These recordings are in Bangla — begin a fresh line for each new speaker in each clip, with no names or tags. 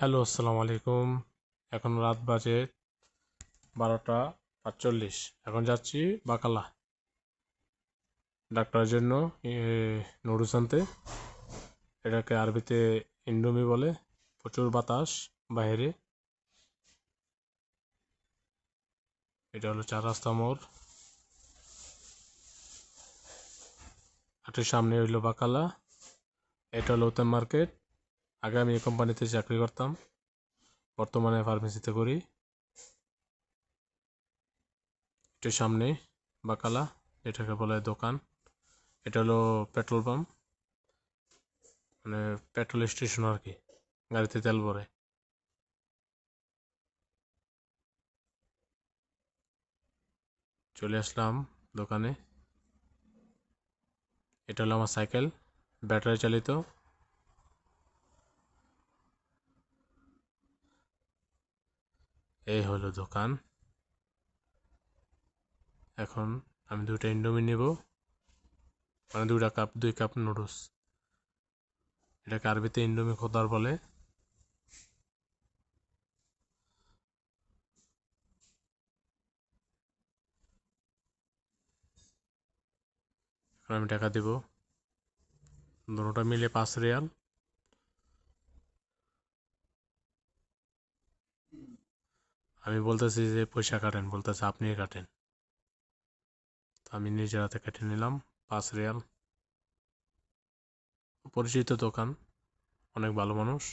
হ্যালো, আসসালামু আলাইকুম। এখন রাত বাজে 12:45। এখন যাচ্ছি বাকালা ডাক্তারের জন্য নুডলস আনতে। এটাকে আরবিতে ইন্ডোমি বলে। প্রচুর বাতাস বাইরে। এটা হলো 4 রাস্তা মোড়। এটার সামনে হইলো বাকালা। এটা হলো উত্তম মার্কেট। আগে আমি এই কোম্পানিতে চাকরি করতাম, বর্তমানে ফার্মেসিতে করি। এটার সামনে বাকালা, এটাকে বলে দোকান। এটা হলো পেট্রোল পাম্প, মানে পেট্রোল স্টেশন আর কি, গাড়িতে তেল ভরে। চলে আসলাম দোকানে। এটা হলো আমার সাইকেল, ব্যাটারি চালিত। এই হলো দোকান। এখন আমি 2টা ইন্ডোমি নেব, মানে 2 কাপ নুডলস। এটাকে আরবিতে ইন্ডোমি খোদার বলে। এখন আমি টাকা দেব, দুটোটা মিলে 5 রিয়াল। আমি বলতেছি যে পয়সা কাটেন, বলতেছে আপনি কাটেন। তো আমি নিজের হাতে কেটে নিলাম 5 রিয়াল। পরিচিত দোকান, অনেক ভালো মানুষ।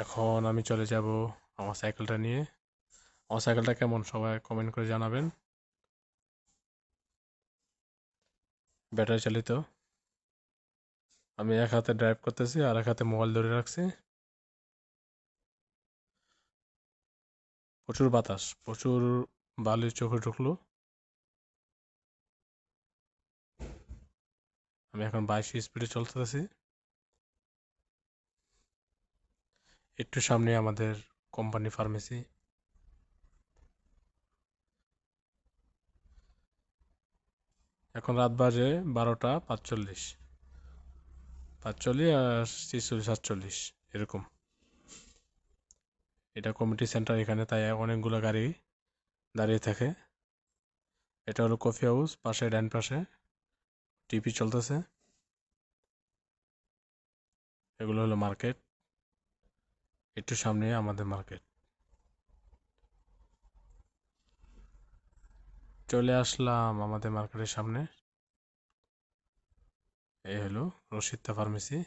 এখন আমি চলে যাব আমার সাইকেলটা নিয়ে। আমার সাইকেলটা কেমন সবাই কমেন্ট করে জানাবেন। ব্যাটারি চালিত। আমি এক হাতে ড্রাইভ করতেছি আর এক হাতে মোবাইল ধরে রাখছি। প্রচুর বাতাস, প্রচুর বালি চোখে ঢুকলো। আমি এখন 22 স্পিডে চলতেছি। একটু সামনে আমাদের কোম্পানি ফার্মেসি। এখন রাত বাজে 12:45, 45 আর 46, 47 এরকম। এটা কমিটি সেন্টার এখানে, তাই অনেকগুলো গাড়ি দাঁড়িয়ে থাকে। এটা হলো কফি হাউস, পাশে ডান পাশে টিভি চলতেছে। এগুলো হলো মার্কেট, একটু সামনে আমাদের মার্কেট। চলে আসলাম আমাদের মার্কেটের সামনে। এই হলো রশিদা ফার্মেসি।